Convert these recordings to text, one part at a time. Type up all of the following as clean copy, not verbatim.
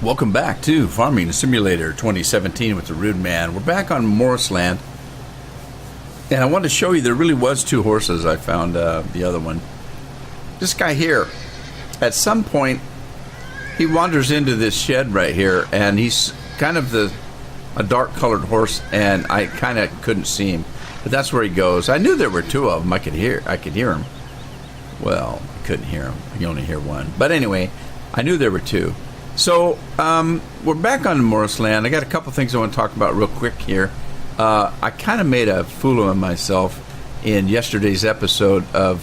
Welcome back to Farming Simulator 2017 with the Rude Man. We're back on Moris land, and I wanted to show you there really was two horses. I found the other one. This guy here, at some point, he wanders into this shed right here, and he's kind of a dark-colored horse, and I kind of couldn't see him, but that's where he goes. I knew there were two of them. I could hear him. Well, I couldn't hear him. I could only hear one. But anyway, I knew there were two. So, we're back on Moris land. I got a couple things I want to talk about real quick here. I kind of made a fool of myself in yesterday's episode of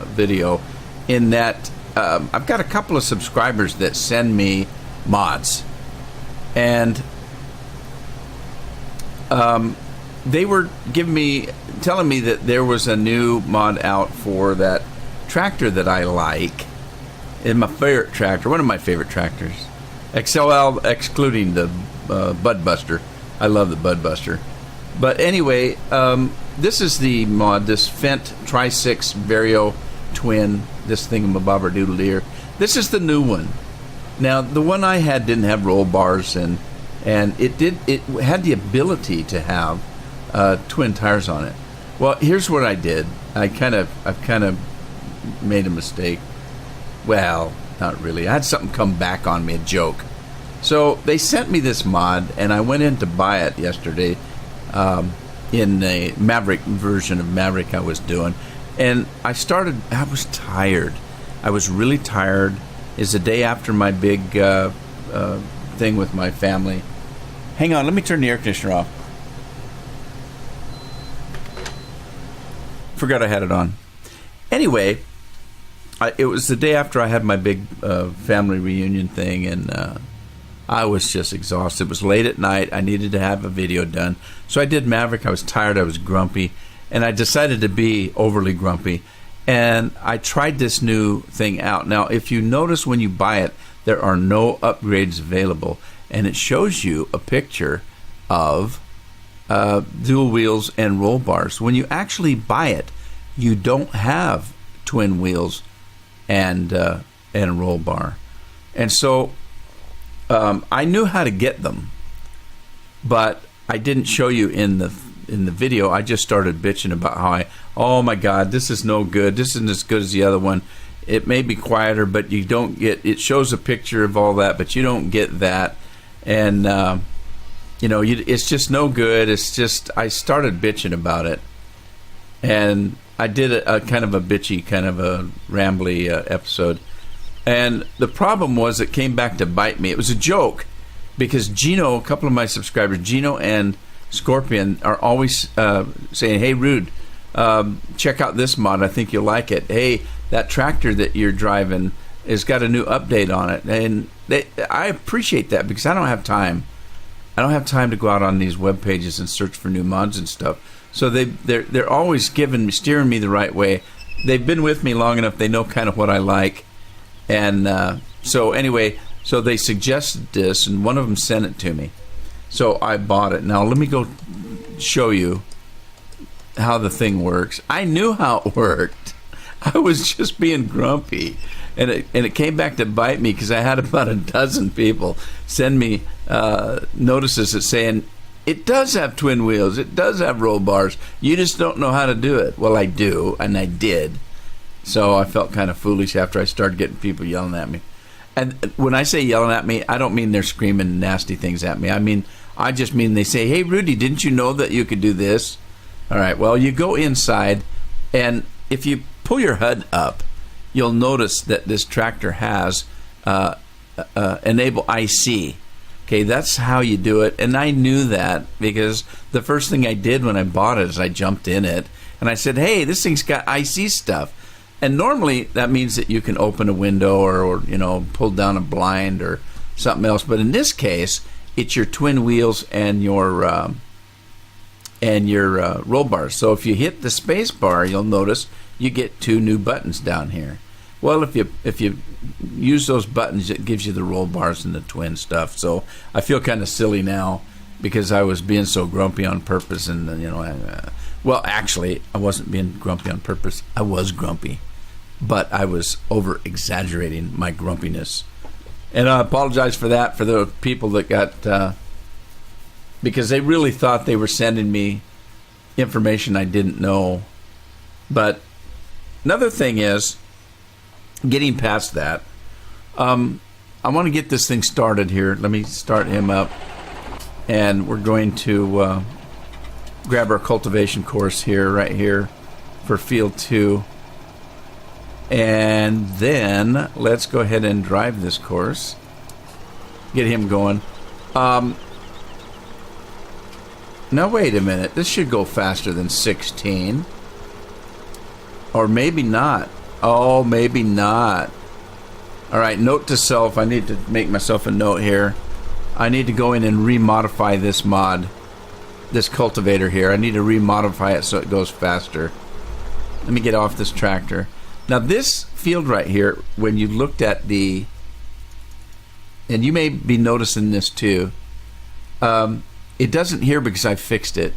video, in that I've got a couple of subscribers that send me mods. And they were telling me that there was a new mod out for that tractor that I like. It's my favorite tractor, one of my favorite tractors. XLL, excluding the Bud Buster. I love the Bud Buster. But anyway, this is the mod, this Fendt Tri-6 Vario Twin, this thingamabobber-doodle-deer. This is the new one. Now, the one I had didn't have roll bars, and it had the ability to have twin tires on it. Well, here's what I did. I've kind of made a mistake. Well, not really. I had something come back on me, a joke. So they sent me this mod, and I went in to buy it yesterday in a Maverick version of Maverick I was doing. And I was tired. I was really tired. It's the day after my big thing with my family. Hang on, let me turn the air conditioner off. Forgot I had it on. Anyway, it was the day after I had my big family reunion thing, and I was just exhausted. It was late at night. I needed to have a video done. So I did Maverick. I was tired. I was grumpy. And I decided to be overly grumpy. And I tried this new thing out. Now, if you notice when you buy it, there are no upgrades available. And it shows you a picture of dual wheels and roll bars. When you actually buy it, you don't have twin wheels and a roll bar. And so I knew how to get them, but I didn't show you in the video. I just started bitching about oh my God, this is no good. This isn't as good as the other one. It may be quieter, but you don't get, it shows a picture of all that, but you don't get that. And it's just no good. It's just, I started bitching about it, and I did a kind of a bitchy, kind of a rambly episode. And the problem was it came back to bite me. It was a joke, because Gino, a couple of my subscribers, Gino and Scorpion, are always saying, "Hey, Rude, check out this mod. I think you'll like it. Hey, that tractor that you're driving has got a new update on it." And I appreciate that, because I don't have time. I don't have time to go out on these web pages and search for new mods and stuff. So they're always steering me the right way. They've been with me long enough. They know kind of what I like. And so anyway, so they suggested this, and one of them sent it to me. So I bought it. Now let me go show you how the thing works. I knew how it worked. I was just being grumpy. And it came back to bite me, because I had about a dozen people send me notices that saying, it does have twin wheels, it does have roll bars, you just don't know how to do it. Well, I do, and I did. So I felt kind of foolish after I started getting people yelling at me. And when I say yelling at me, I don't mean they're screaming nasty things at me. I just mean they say, "Hey, Rudy, didn't you know that you could do this?" All right, well, you go inside, and if you pull your HUD up, you'll notice that this tractor has enable IC. Okay, that's how you do it. And I knew that, because the first thing I did when I bought it is I jumped in it, and I said, "Hey, this thing's got IC stuff." And normally that means that you can open a window or pull down a blind or something else. But in this case, it's your twin wheels and your roll bars. So if you hit the space bar, you'll notice you get two new buttons down here. Well, if you use those buttons, it gives you the roll bars and the twin stuff. So I feel kind of silly now, because I was being so grumpy on purpose, and well, actually, I wasn't being grumpy on purpose. I was grumpy, but I was over exaggerating my grumpiness. And I apologize for that, for the people that got, because they really thought they were sending me information I didn't know. But another thing is, getting past that, I want to get this thing started here. Let me start him up. And we're going to grab our cultivation course here, right here, for field 2. And then let's go ahead and drive this course. Get him going. Now wait a minute. This should go faster than 16. Or maybe not. Oh, maybe not. All right, note to self. I need to make myself a note here. I need to go in and remodify this mod. This cultivator here. I need to remodify it so it goes faster. Let me get off this tractor. Now this field right here, when you looked at the, and you may be noticing this too, it doesn't here because I fixed it.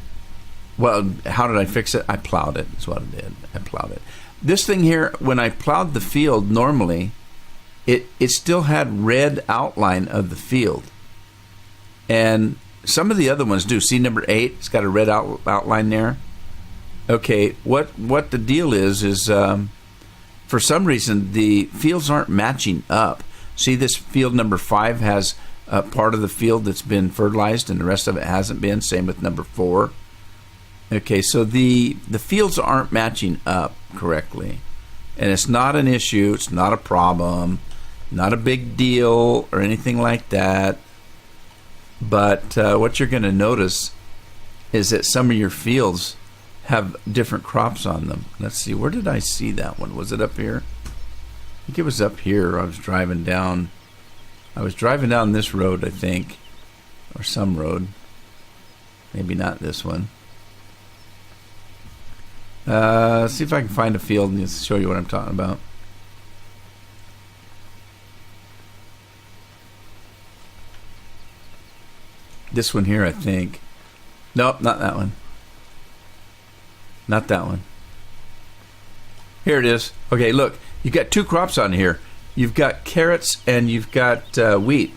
Well, how did I fix it? I plowed it. That's what I did. I plowed it. This thing here, when I plowed the field normally, it still had red outline of the field. And some of the other ones do. See number 8? It's got a red outline there. Okay, what the deal is for some reason the fields aren't matching up. See, this field number 5 has a part of the field that's been fertilized and the rest of it hasn't been. Same with number 4. Okay, so the fields aren't matching up correctly. And it's not an issue. It's not a problem. Not a big deal or anything like that. But what you're going to notice is that some of your fields have different crops on them. Let's see, where did I see that one? Was it up here? I think it was up here. I was driving down this road, I think, or some road. Maybe not this one. Let's see if I can find a field and show you what I'm talking about. This one here, I think. Nope, not that one. Not that one. Here it is. Okay, look. You've got 2 crops on here. You've got carrots and you've got wheat.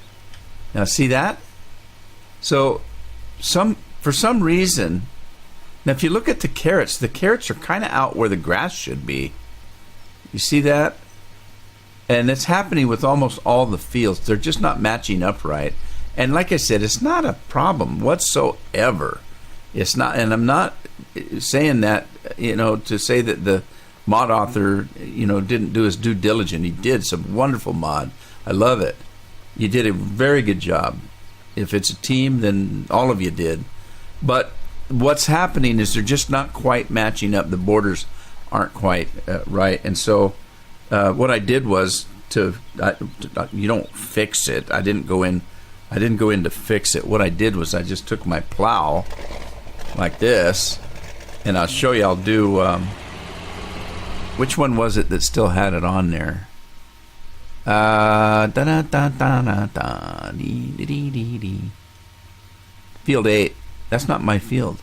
Now, see that? So, for some reason, now if you look at the carrots are kind of out where the grass should be. You see that? And it's happening with almost all the fields. They're just not matching up right. And like I said, it's not a problem whatsoever. It's not, and I'm not saying that, to say that the mod author, didn't do his due diligence. He did some wonderful mod. I love it. You did a very good job. If it's a team, then all of you did. But what's happening is they're just not quite matching up. The borders aren't quite right. And so what I did was you don't fix it. I didn't go in to fix it. What I did was I just took my plow like this, and I'll show you. I'll do which one was it that still had it on there? Field 8. That's not my field.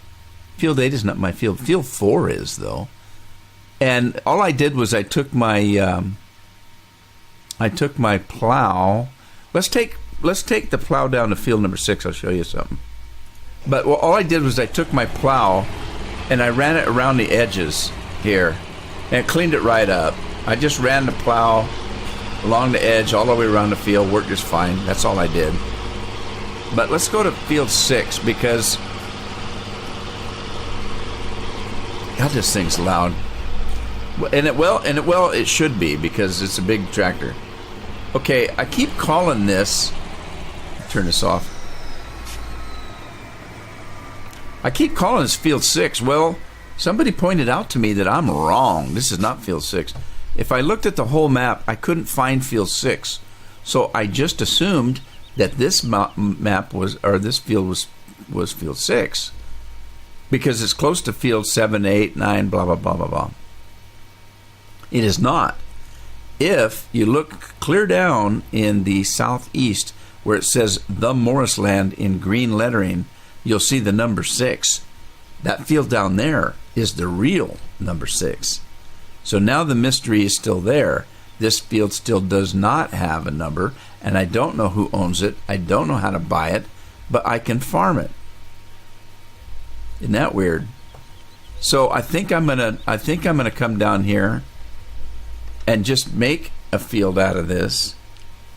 Field 8 is not my field. Field 4 is, though. And all I did was I took my plow. Let's take the plow down to field number 6. I'll show you something. But all I did was I took my plow and I ran it around the edges here and cleaned it right up. I just ran the plow along the edge all the way around the field. Worked just fine. That's all I did. But let's go to field 6 because God, this thing's loud. And it should be because it's a big tractor. Okay, I keep calling this. Turn this off. I keep calling this field 6. Well, somebody pointed out to me that I'm wrong. This is not field 6. If I looked at the whole map, I couldn't find field 6. So I just assumed that this map was, or this field was field 6. Because it's close to field 7, 8, 9, blah, blah, blah, blah, blah. It is not. If you look clear down in the southeast where it says the Moris land in green lettering, you'll see the number 6. That field down there is the real number 6. So now the mystery is still there. This field still does not have a number, and I don't know who owns it. I don't know how to buy it, but I can farm it. Isn't that weird? So I think I'm gonna come down here and just make a field out of this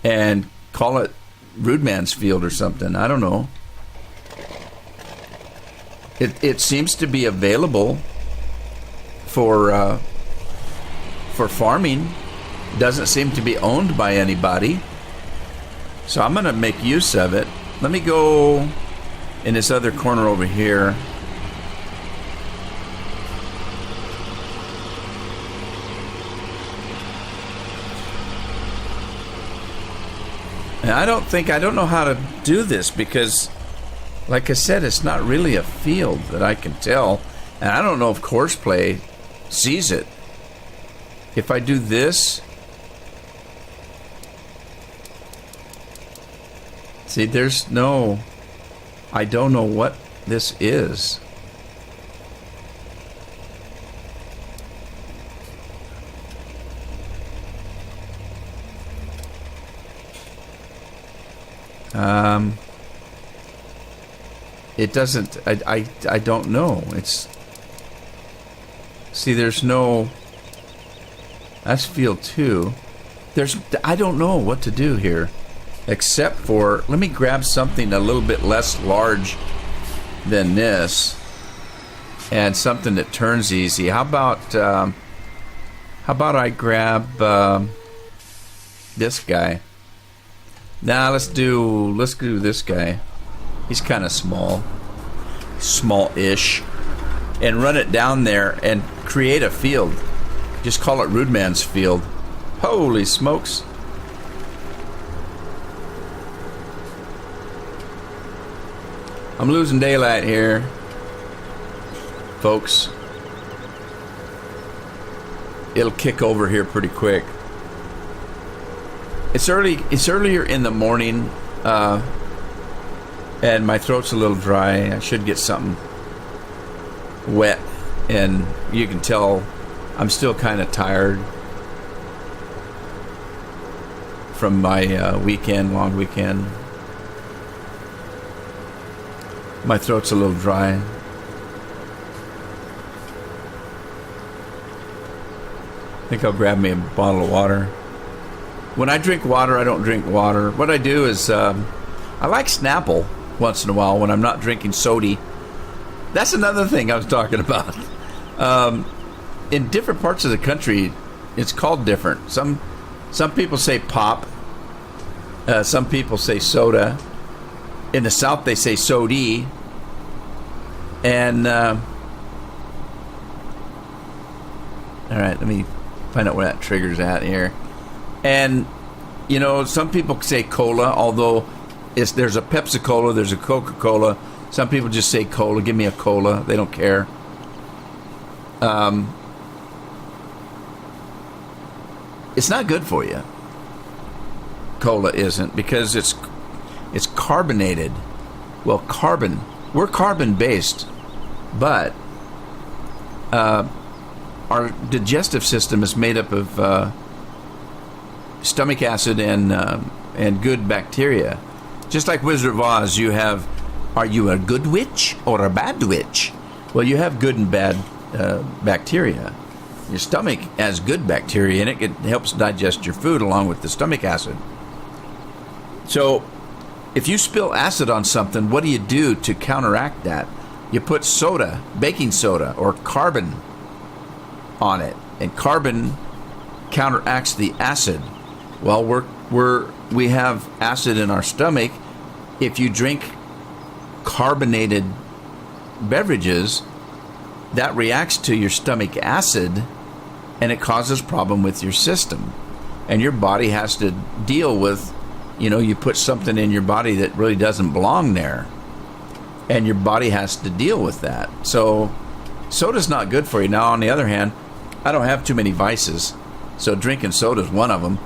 and call it Rudeman's Field or something. I don't know. It seems to be available for farming. Doesn't seem to be owned by anybody. So I'm gonna make use of it. Let me go in this other corner over here. And I don't know how to do this because, like I said, it's not really a field that I can tell. And I don't know if Courseplay sees it. If I do this, see, I don't know what this is. It doesn't, I don't know. There's no, that's field 2. I don't know what to do here, except for, let me grab something a little bit less large than this, and something that turns easy. How about I grab this guy? Nah, let's do this guy. He's kind of small-ish, and run it down there and create a field. Just call it Rudeman's Field. Holy smokes! I'm losing daylight here, folks. It'll kick over here pretty quick. It's earlier in the morning, and my throat's a little dry. I should get something wet, and you can tell I'm still kind of tired from my long weekend. My throat's a little dry. I think I'll grab me a bottle of water. When I drink water, I don't drink water. What I do is, I like Snapple once in a while when I'm not drinking sody. That's another thing I was talking about. In different parts of the country, it's called different. Some people say pop. Some people say soda. In the South, they say sody. And, all right, let me find out where that trigger's at here. And, you know, some people say cola, although there's a Pepsi-Cola, there's a Coca-Cola. Some people just say cola. Give me a cola. They don't care. It's not good for you. Cola isn't, because it's carbonated. Well, we're carbon-based, but our digestive system is made up of stomach acid and good bacteria. Just like Wizard of Oz, are you a good witch or a bad witch? Well, you have good and bad bacteria. Your stomach has good bacteria in it. It helps digest your food along with the stomach acid. So if you spill acid on something, what do you do to counteract that? You put soda, baking soda, or carbon on it, and carbon counteracts the acid. Well, we have acid in our stomach. If you drink carbonated beverages, that reacts to your stomach acid, and it causes problem with your system. And your body has to deal with, you put something in your body that really doesn't belong there, and your body has to deal with that. So soda's not good for you. Now, on the other hand, I don't have too many vices, so drinking soda is one of them.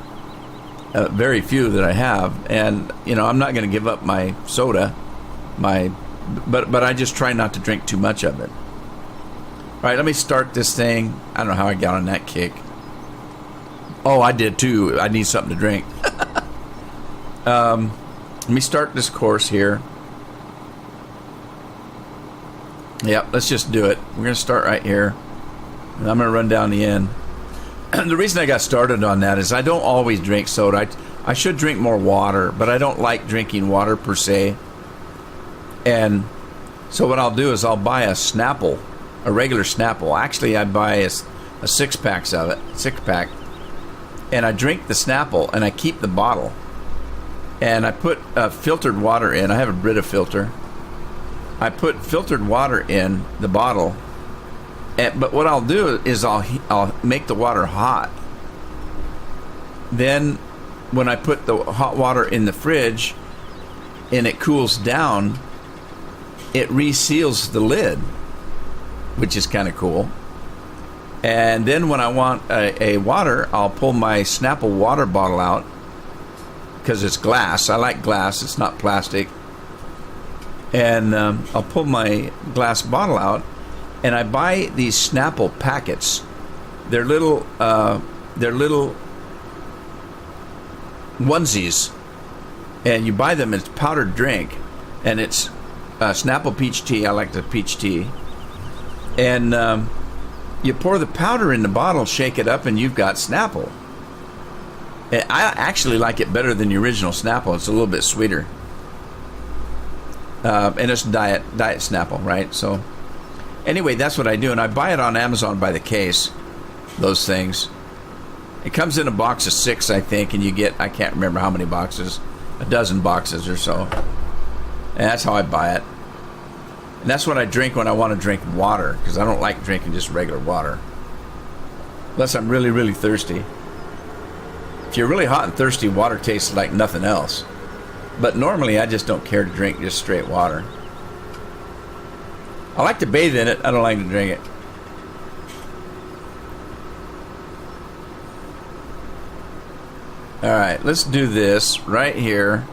Very few that I have, and I'm not going to give up my soda, but I just try not to drink too much of it. All right, let me start this thing. I don't know how I got on that kick. Oh, I did too. I need something to drink. Let me start this course here. Yep, let's just do it. We're going to start right here. And I'm going to run down the end. And the reason I got started on that is I don't always drink soda. I should drink more water, but I don't like drinking water per se. And so what I'll do is I'll buy a Snapple, a regular Snapple. Actually, I buy a 6-pack of it, 6-pack. And I drink the Snapple, and I keep the bottle. And I put filtered water in. I have a Brita filter. I put filtered water in the bottle. But what I'll do is I'll make the water hot. Then when I put the hot water in the fridge and it cools down, it reseals the lid, which is kind of cool. And then when I want a water, I'll pull my Snapple water bottle out, because it's glass. I like glass. It's not plastic. And I'll pull my glass bottle out, and I buy these Snapple packets. They're little onesies, and you buy them as powdered drink, and it's Snapple peach tea. I like the peach tea. And you pour the powder in the bottle, shake it up, and you've got Snapple. I actually like it better than the original Snapple. It's a little bit sweeter. And it's diet Snapple, right? So anyway, that's what I do. And I buy it on Amazon by the case, those things. It comes in a box of 6, I think, and you get, I can't remember how many boxes, a dozen boxes or so. And that's how I buy it. And that's what I drink when I want to drink water, because I don't like drinking just regular water. Unless I'm really, really thirsty. If you're really hot and thirsty, water tastes like nothing else. But normally, I just don't care to drink just straight water. I like to bathe in it. I don't like to drink it. All right, let's do this right here.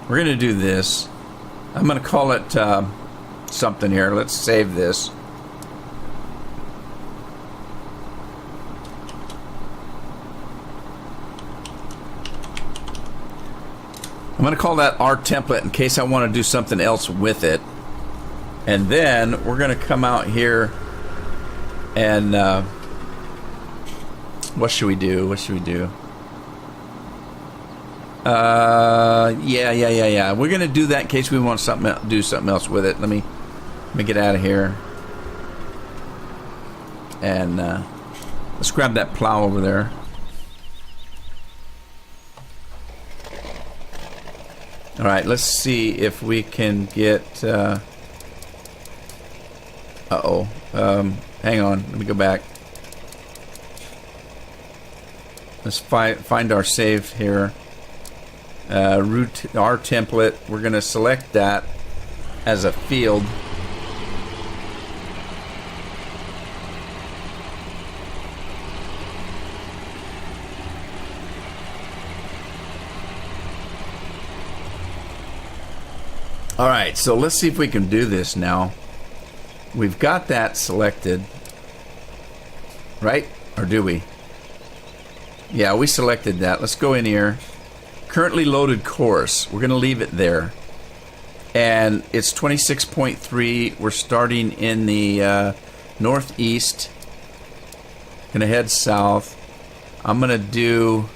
We're going to do this. I'm going to call it something here. Let's save this. I'm going to call that our template in case I want to do something else with it. And then we're going to come out here and what should we do? What should we do? Yeah. We're going to do that in case we want do something else with it. Let me get out of here. And let's grab that plow over there. All right, let's see if we can get... hang on, let me go back. Let's find our save here. Root our template. We're going to select that as a field. All right, so let's see if we can do this now. We've got that selected, right? Or do we? Yeah, we selected that. Let's go in here. Currently loaded course. We're going to leave it there. And it's 26.3. We're starting in the northeast. Going to head south. I'm going to do...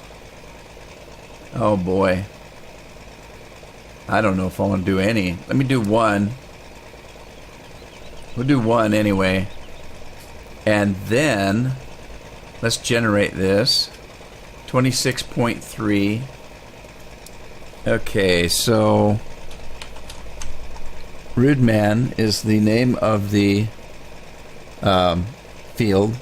Oh, boy. I don't know if I want to do any. Let me do one. We'll do one anyway. And then let's generate this. 26.3. Okay, so Rude Man is the name of the field.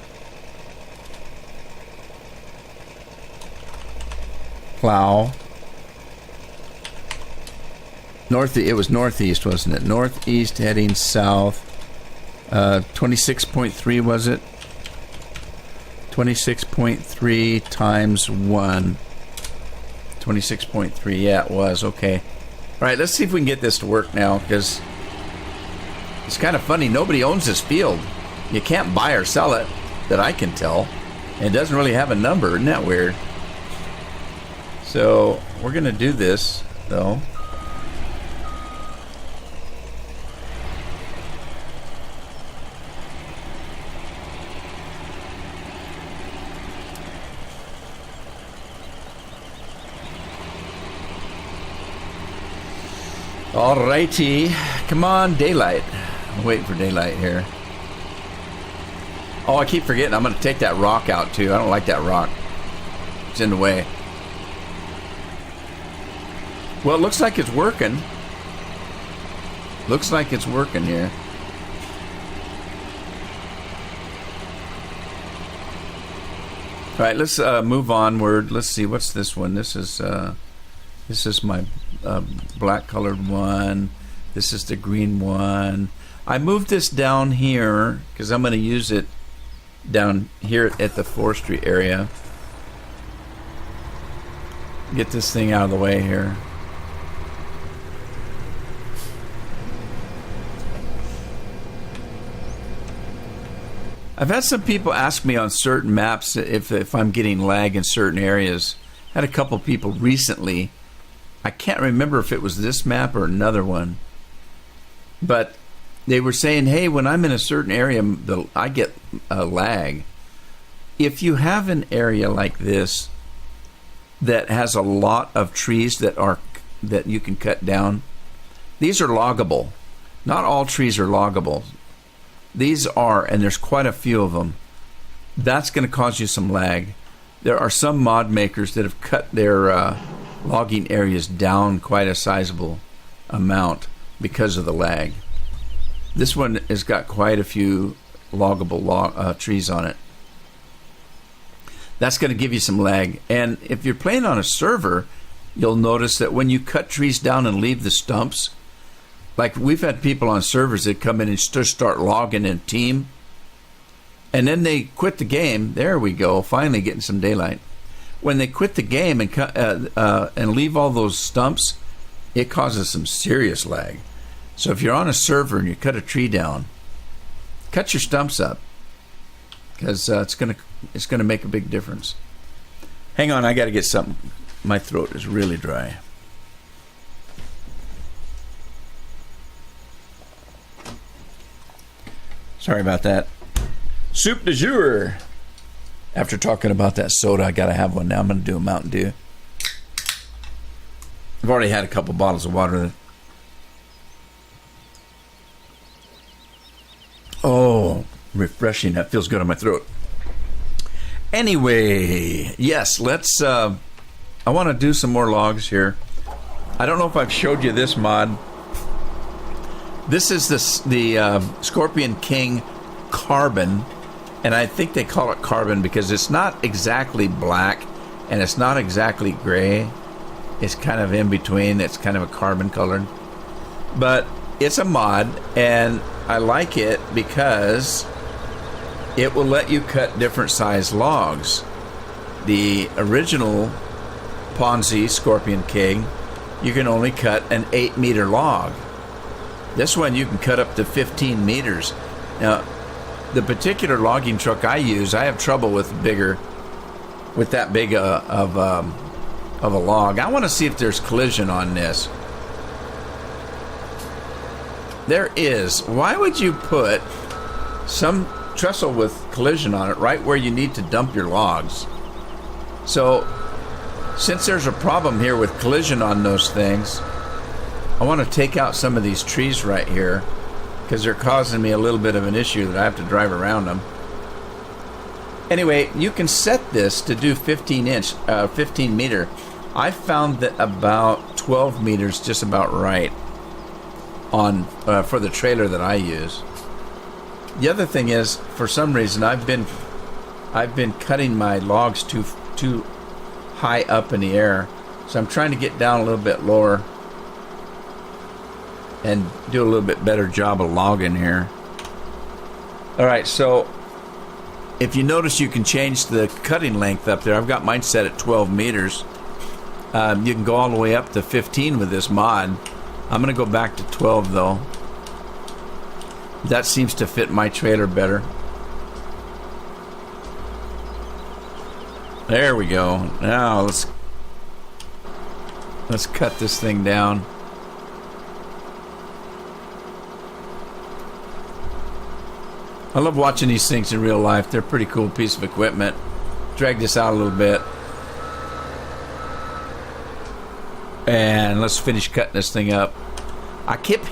Plow. It was northeast, wasn't it? Northeast heading south. 26.3 was it? 26.3 times 1. 26.3, yeah, it was. Okay. All right, let's see if we can get this to work now, because it's kind of funny. Nobody owns this field. You can't buy or sell it, that I can tell. And it doesn't really have a number. Isn't that weird? So we're going to do this, though. Alrighty. Come on, daylight. I'm waiting for daylight here. Oh, I keep forgetting. I'm going to take that rock out, too. I don't like that rock. It's in the way. Well, it looks like it's working. Looks like it's working here. All right, let's move onward. Let's see. What's this one? This is my black colored one. This is the green one. I moved this down here because I'm going to use it down here at the forestry area. Get this thing out of the way here. I've had some people ask me on certain maps if I'm getting lag in certain areas. Had a couple people recently. I can't remember if it was this map or another one. But they were saying, hey, when I'm in a certain area, I get a lag. If you have an area like this that has a lot of trees that you can cut down, these are loggable. Not all trees are loggable. These are, and there's quite a few of them. That's going to cause you some lag. There are some mod makers that have cut their logging areas down quite a sizable amount because of the lag. This one has got quite a few loggable trees on it. That's going to give you some lag. And if you're playing on a server, you'll notice that when you cut trees down and leave the stumps, like we've had people on servers that come in and just start logging in team, and then they quit the game. There we go, finally getting some daylight. When they quit the game and leave all those stumps, it causes some serious lag. So if you're on a server and you cut a tree down, cut your stumps up, because it's gonna make a big difference. Hang on, I got to get something. My throat is really dry. Sorry about that. Soup du jour. After talking about that soda, I gotta have one now. I'm gonna do a Mountain Dew. I've already had a couple bottles of water. Oh, refreshing. That feels good on my throat. Anyway, yes, let's I want to do some more logs here. I don't know if I've showed you this mod. This is the Scorpion King Carbon, and I think they call it carbon because it's not exactly black and it's not exactly gray. It's kind of in between. It's kind of a carbon colored, but it's a mod, and I like it because it will let you cut different size logs. The original Ponzi Scorpion King, you can only cut an 8-meter log. This one you can cut up to 15 meters. Now, the particular logging truck I use, I have trouble with that big of a log. I want to see if there's collision on this. There is. Why would you put some trestle with collision on it right where you need to dump your logs? So, since there's a problem here with collision on those things, I want to take out some of these trees right here because they're causing me a little bit of an issue that I have to drive around them. Anyway, you can set this to do 15 meter. I found that about 12 meters just about right on for the trailer that I use. The other thing is, for some reason, I've been cutting my logs too high up in the air, so I'm trying to get down a little bit lower and do a little bit better job of logging here. Alright, so if you notice, you can change the cutting length up there. I've got mine set at 12 meters. You can go all the way up to 15 with this mod. I'm going to go back to 12 though. That seems to fit my trailer better. There we go. Now let's Let's cut this thing down. I love watching these things in real life. They're a pretty cool piece of equipment. Drag this out a little bit. And let's finish cutting this thing up. I keep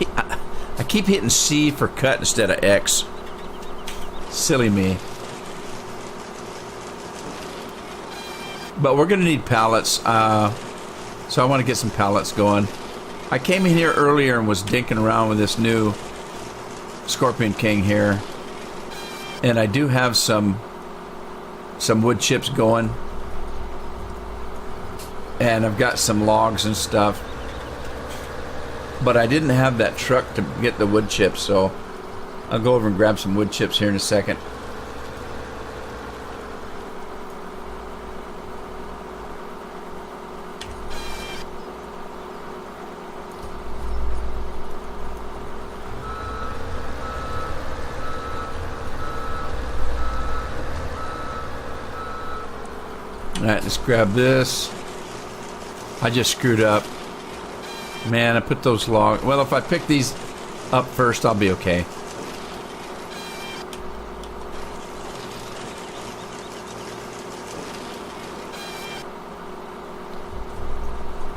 hitting C for cut instead of X. Silly me. But we're going to need pallets. So I want to get some pallets going. I came in here earlier and was dinking around with this new Scorpion King here. And I do have some wood chips going. And I've got some logs and stuff. But I didn't have that truck to get the wood chips, so I'll go over and grab some wood chips here in a second. Alright, let's grab this. I just screwed up. Man, I put those logs... Well, if I pick these up first, I'll be okay.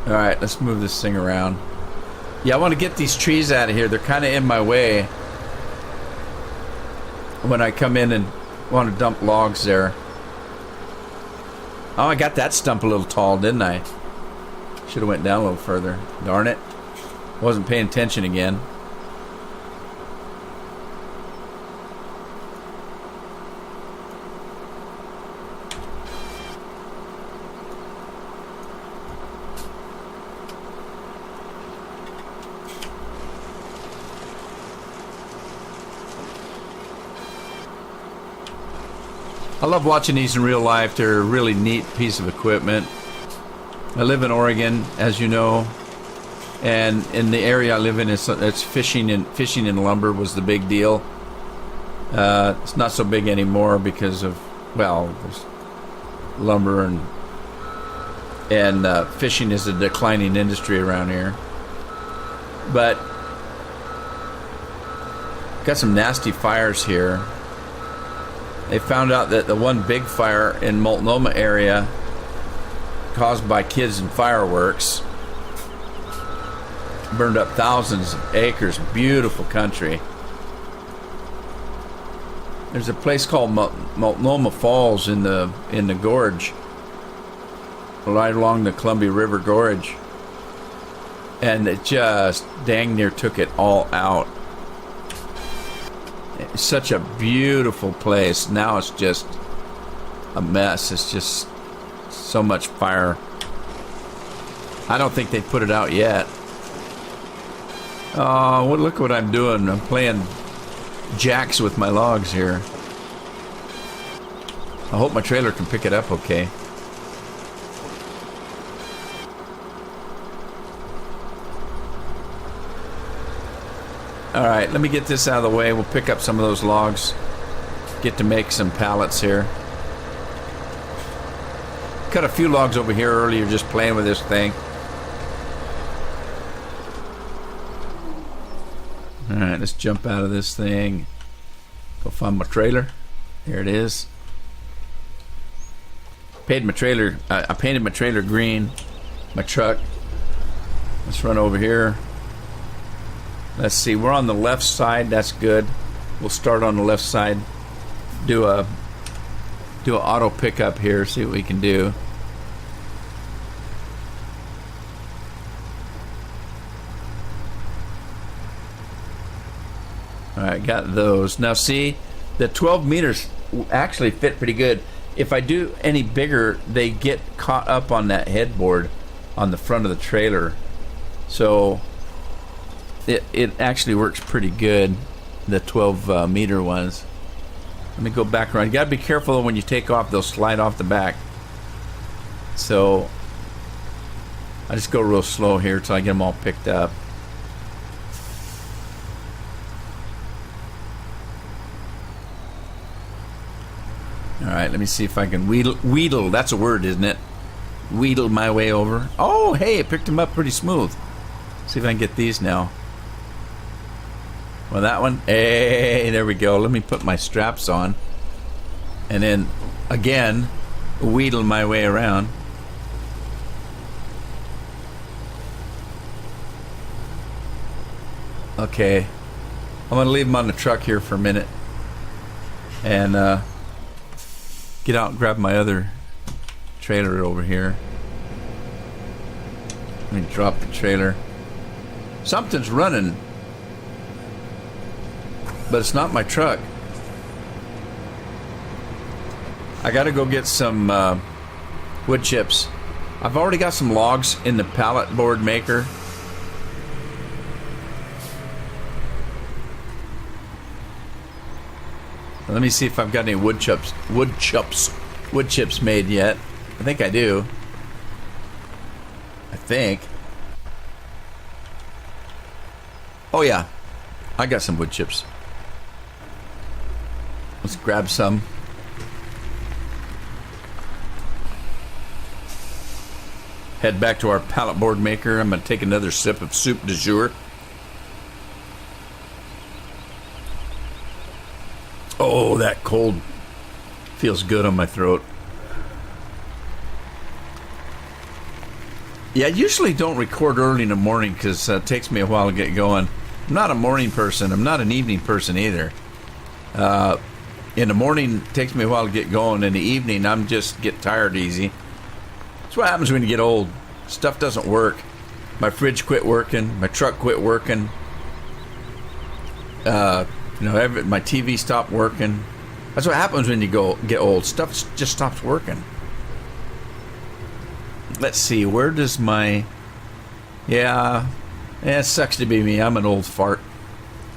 Alright, let's move this thing around. Yeah, I want to get these trees out of here. They're kind of in my way when I come in and want to dump logs there. Oh, I got that stump a little tall, didn't I? Should have went down a little further. Darn it. Wasn't paying attention again. I love watching these in real life. They're a really neat piece of equipment. I live in Oregon, as you know, and in the area I live in, it's fishing and lumber was the big deal. It's not so big anymore because of, well, there's lumber and fishing is a declining industry around here. But got some nasty fires here. They found out that the one big fire in Multnomah area caused by kids and fireworks burned up thousands of acres. Beautiful country. There's a place called Multnomah Falls in the gorge, right along the Columbia River Gorge, and it just dang near took it all out. It's such a beautiful place. Now it's just a mess. It's just so much fire. I don't think they put it out yet. Oh, well, look what I'm doing. I'm playing jacks with my logs here. I hope my trailer can pick it up okay. Alright, let me get this out of the way. We'll pick up some of those logs. Get to make some pallets here. Cut a few logs over here earlier just playing with this thing. Alright, let's jump out of this thing. Go find my trailer. There it is. I painted my trailer green. My truck. Let's run over here. Let's see, we're on the left side. That's good. We'll start on the left side. Do a auto pickup here. See what we can do. All right, got those. Now see, the 12 meters actually fit pretty good. If I do any bigger, they get caught up on that headboard on the front of the trailer. So it actually works pretty good, the 12 meter ones. Let me go back around. You gotta be careful when you take off, they'll slide off the back. So I just go real slow here till I get them all picked up. Alright, let me see if I can wheedle. That's a word, isn't it? wheedle my way over. Oh, hey, I picked them up pretty smooth. See if I can get these now. Well, that one, hey, there we go. Let me put my straps on. And then, again, wheedle my way around. Okay. I'm going to leave them on the truck here for a minute. And get out and grab my other trailer over here. Let me drop the trailer. Something's running, but it's not my truck. I gotta go get some wood chips. I've already got some logs in the pallet board maker. Let me see if I've got any wood chips made yet. I think I do. I think. Oh yeah, I got some wood chips. Let's grab some. Head back to our pallet board maker. I'm going to take another sip of soup du jour. Oh, that cold feels good on my throat. Yeah, I usually don't record early in the morning because it takes me a while to get going. I'm not a morning person. I'm not an evening person either. In the morning, it takes me a while to get going. In the evening, I'm just get tired easy. That's what happens when you get old. Stuff doesn't work. My fridge quit working. My truck quit working. My TV stopped working. That's what happens when you get old. Stuff just stops working. Let's see. Where does my... Yeah, it sucks to be me. I'm an old fart.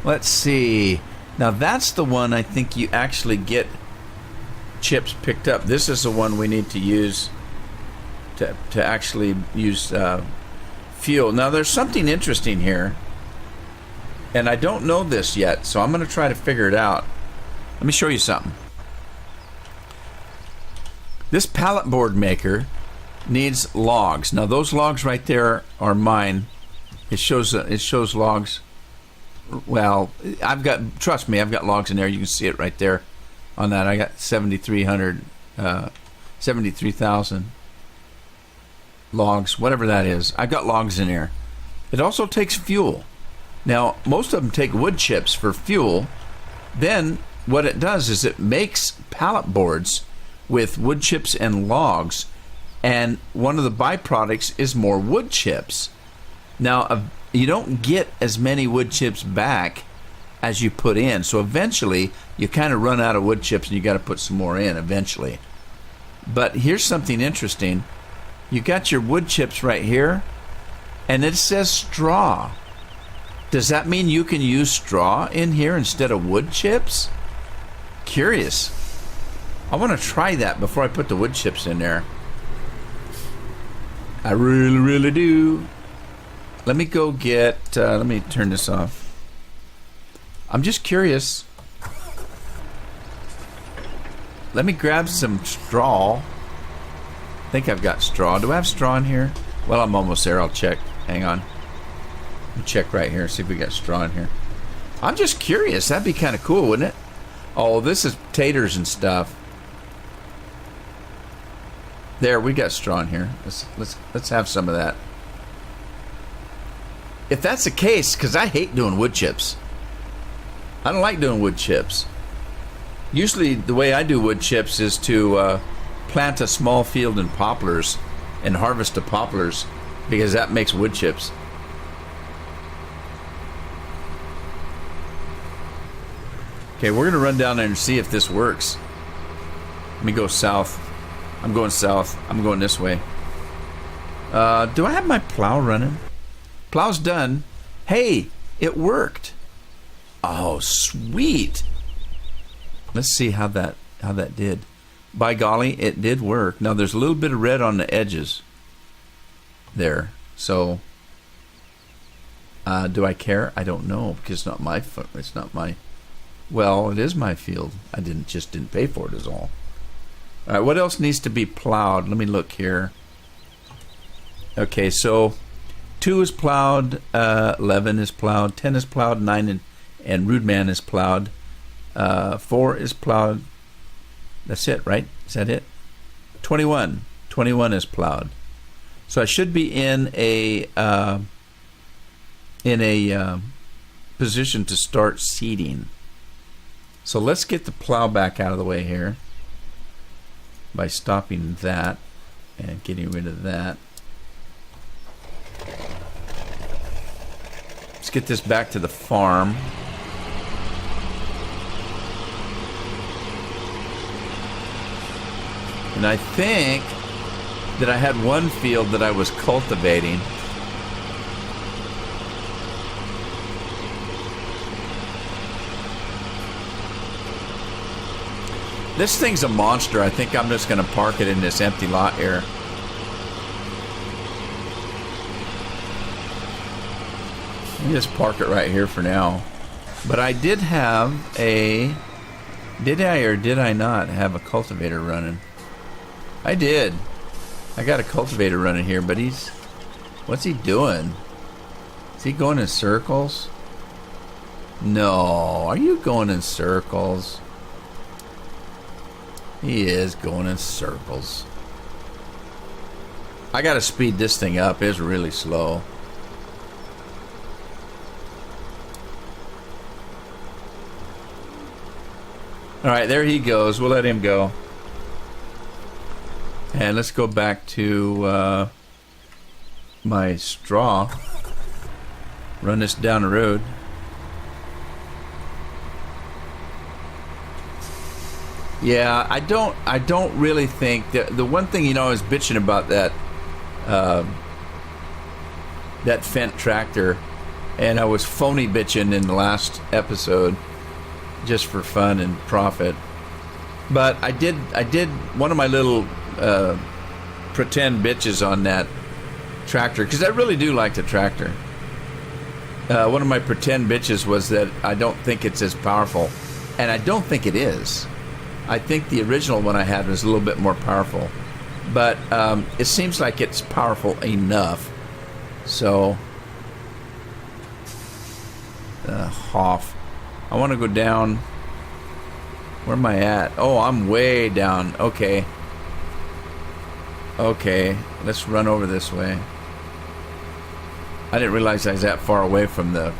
Let's see. Now that's the one I think you actually get chips picked up. This is the one we need to use to actually use fuel. Now there's something interesting here, and I don't know this yet, so I'm going to try to figure it out. Let me show you something. This pallet board maker needs logs. Now those logs right there are mine. It shows logs. Well, trust me, I've got logs in there. You can see it right there on that. I got 73,000 logs, whatever that is. I've got logs in there. It also takes fuel. Now, most of them take wood chips for fuel. Then what it does is it makes pallet boards with wood chips and logs, and one of the byproducts is more wood chips. Now, you don't get as many wood chips back as you put in, so eventually you kind of run out of wood chips and you got to put some more in eventually. But here's something interesting. You got your wood chips right here, and it says straw. Does that mean you can use straw in here instead of wood chips? Curious. I want to try that before I put the wood chips in there. I really, really do. Let me go get, let me turn this off. I'm just curious. Let me grab some straw. I think I've got straw. Do I have straw in here? Well, I'm almost there. I'll check. Hang on. Let me check right here, see if we got straw in here. I'm just curious. That'd be kind of cool, wouldn't it? Oh, this is taters and stuff. There, we got straw in here. Let's have some of that. If that's the case, because I hate doing wood chips. I don't like doing wood chips. Usually the way I do wood chips is to plant a small field in poplars and harvest the poplars, because that makes wood chips. Okay, we're going to run down there and see if this works. Let me go south. I'm going south. I'm going this way. Do I have my plow running? Plow's done. Hey, it worked. Oh, sweet. Let's see how that did. By golly, it did work. Now there's a little bit of red on the edges there. So do I care? I don't know, because it's not my it's not my, well, it is my field. I just didn't pay for it is all. All right, what else needs to be plowed? Let me look here. Okay, so 2 is plowed, 11 is plowed, 10 is plowed, 9 and Rude Man is plowed, 4 is plowed. That's it, right? Is that it? 21 is plowed. So I should be in a position to start seeding. So let's get the plow back out of the way here by stopping that and getting rid of that. Let's get this back to the farm. And I think that I had one field that I was cultivating. This thing's a monster. I think I'm just going to park it in this empty lot here. Let me just park it right here for now. But I did have a... Did I or did I not have a cultivator running? I did. I got a cultivator running here, but he's... What's he doing? Is he going in circles? No. Are you going in circles? He is going in circles. I gotta speed this thing up. It's really slow. Alright, there he goes. We'll let him go. And let's go back to my straw. Run this down the road. Yeah, I don't really think that the one thing I was bitching about that Fendt tractor, and I was phony bitching in the last episode just for fun and profit. But I did one of my little pretend bitches on that tractor, because I really do like the tractor. One of my pretend bitches was that I don't think it's as powerful, and I don't think it is. I think the original one I had was a little bit more powerful, but it seems like it's powerful enough. So, Hoff, I want to go down. Where am I at? Oh, I'm way down. Okay, let's run over this way. I didn't realize I was that far away from the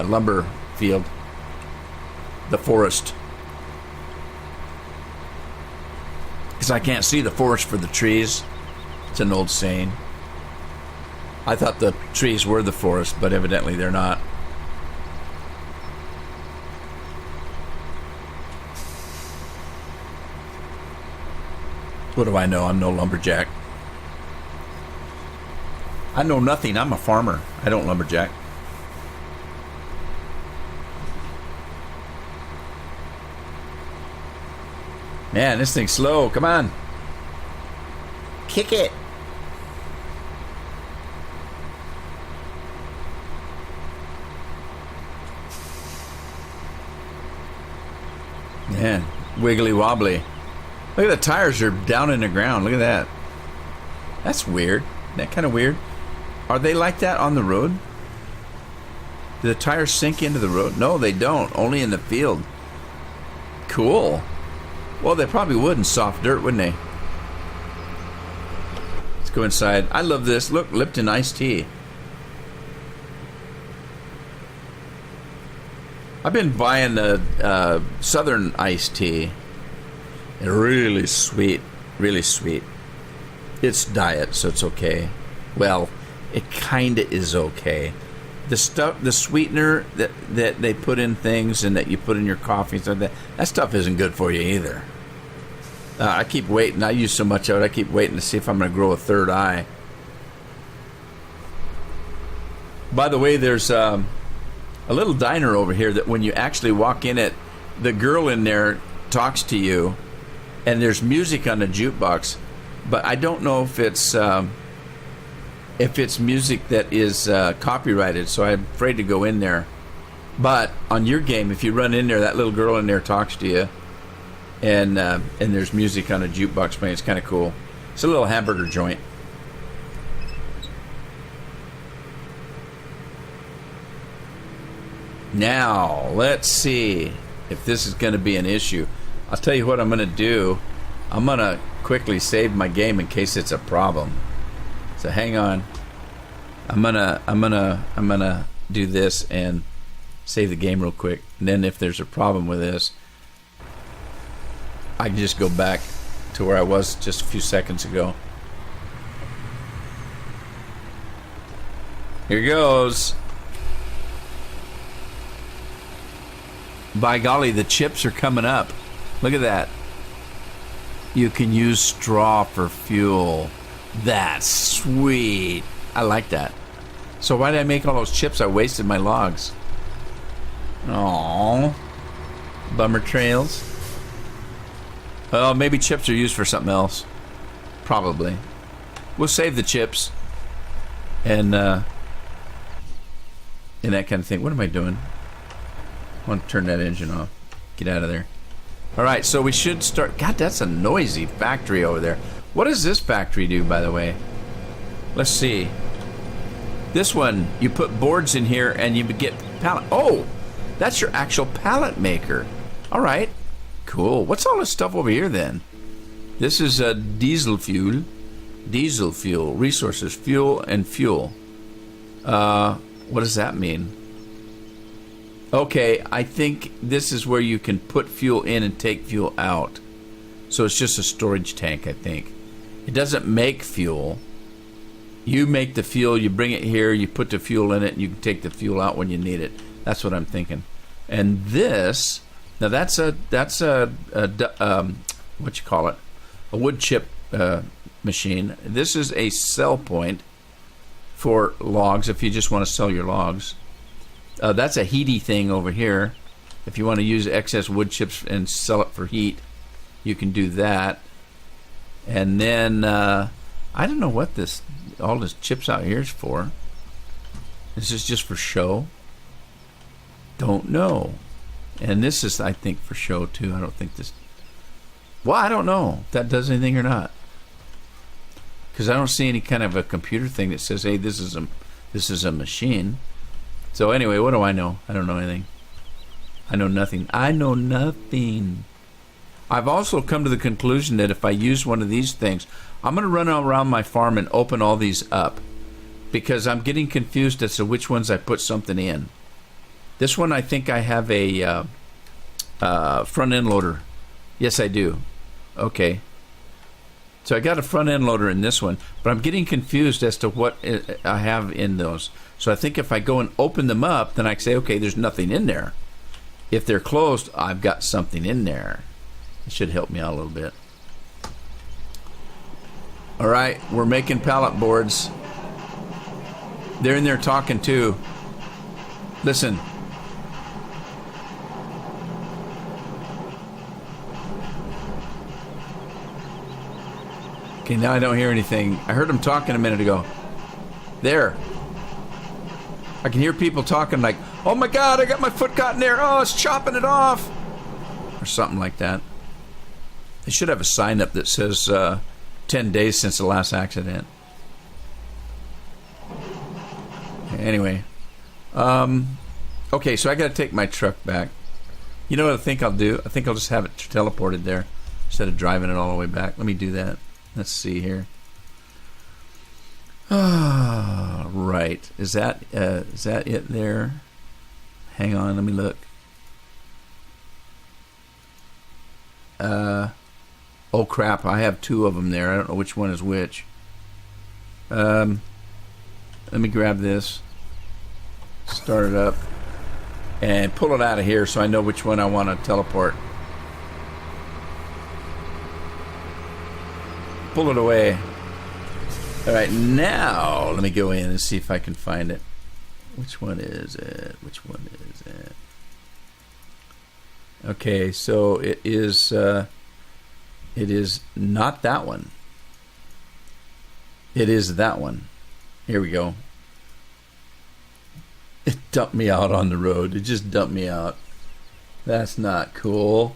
lumber field. The forest, because I can't see the forest for the trees. It's an old saying. I thought the trees were the forest, but evidently they're not. What do I know? I'm no lumberjack. I know nothing. I'm a farmer. I don't lumberjack. Man, this thing's slow. Come on. Kick it. Man, wiggly wobbly. Look at the tires are down in the ground. Look at that. That's weird. Isn't that kind of weird? Are they like that on the road? Do the tires sink into the road? No, they don't. Only in the field. Cool. Well, they probably would in soft dirt, wouldn't they? Let's go inside. I love this. Look, Lipton iced tea. I've been buying the Southern iced tea. They're really sweet. Really sweet. It's diet, so it's okay. Well, it kind of is okay. The stuff, the sweetener that they put in things and that you put in your coffee and stuff, that stuff isn't good for you either. I keep waiting. I use so much of it. I keep waiting to see if I'm going to grow a third eye. By the way, there's a little diner over here that when you actually walk in it, the girl in there talks to you, and there's music on the jukebox. But I don't know if it's music that is copyrighted, so I'm afraid to go in there. But on your game, if you run in there, that little girl in there talks to you, and there's music on a jukebox playing. It's kind of cool. It's a little hamburger joint. Now, let's see if this is going to be an issue. I'll tell you what I'm going to do. I'm going to quickly save my game in case it's a problem. So hang on. I'm gonna do this and save the game real quick. And then if there's a problem with this, I can just go back to where I was just a few seconds ago. Here goes. By golly, the chips are coming up. Look at that. You can use straw for fuel. That's sweet. I like that. So why did I make all those chips? I wasted my logs. Aww. Bummer trails. Well, maybe chips are used for something else. Probably. We'll save the chips. And that kind of thing. What am I doing? I want to turn that engine off. Get out of there. Alright, so we should start... God, that's a noisy factory over there. What does this factory do, by the way? Let's see. This one, you put boards in here and you get pallet. Oh, that's your actual pallet maker. All right, cool. What's all this stuff over here then? This is diesel fuel. Diesel fuel, resources, fuel and fuel. What does that mean? Okay, I think this is where you can put fuel in and take fuel out. So it's just a storage tank, I think. It doesn't make fuel. You make the fuel, you bring it here, you put the fuel in it, and you can take the fuel out when you need it. That's what I'm thinking. And this, now that's a what you call it, a wood chip machine. This is a sell point for logs if you just want to sell your logs. That's a heaty thing over here. If you want to use excess wood chips and sell it for heat, you can do that. And then I don't know what all this chips out here is for. This is just for show. Don't know. And this is, I think, for show too. I don't think this. Well, I don't know if that does anything or not, because I don't see any kind of a computer thing that says, "Hey, this is a machine." So anyway, what do I know? I don't know anything. I know nothing. I know nothing. I've also come to the conclusion that if I use one of these things, I'm going to run around my farm and open all these up, because I'm getting confused as to which ones I put something in. This one, I think I have a front end loader. Yes, I do. Okay. So I got a front end loader in this one, but I'm getting confused as to what I have in those. So I think if I go and open them up, then I can say, okay, there's nothing in there. If they're closed, I've got something in there. It should help me out a little bit. All right, we're making pallet boards. They're in there talking too. Listen. Okay, now I don't hear anything. I heard them talking a minute ago. There. I can hear people talking like, "Oh my God, I got my foot caught in there. Oh, it's chopping it off." Or something like that. They should have a sign up that says 10 days since the last accident. Anyway. Okay, so I got to take my truck back. You know what I think I'll do? I think I'll just have it teleported there instead of driving it all the way back. Let me do that. Let's see here. Right. Is that it there? Hang on, let me look. Oh crap, I have two of them there. I don't know which one is which. Let me grab this, start it up, and pull it out of here so I know which one I want to teleport. Pull it away. Alright, now let me go in and see if I can find it. Which one is it? Which one is it? Okay, so it is not that one. It is that one. Here we go. It dumped me out on the road. It just dumped me out. That's not cool.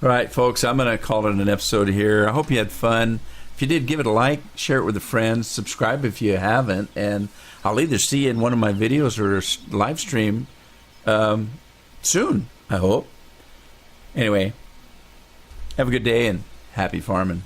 All right, folks, I'm going to call it an episode here. I hope you had fun. If you did, give it a like, share it with a friend, subscribe if you haven't, and I'll either see you in one of my videos or live stream soon, I hope. Anyway, have a good day and happy farming.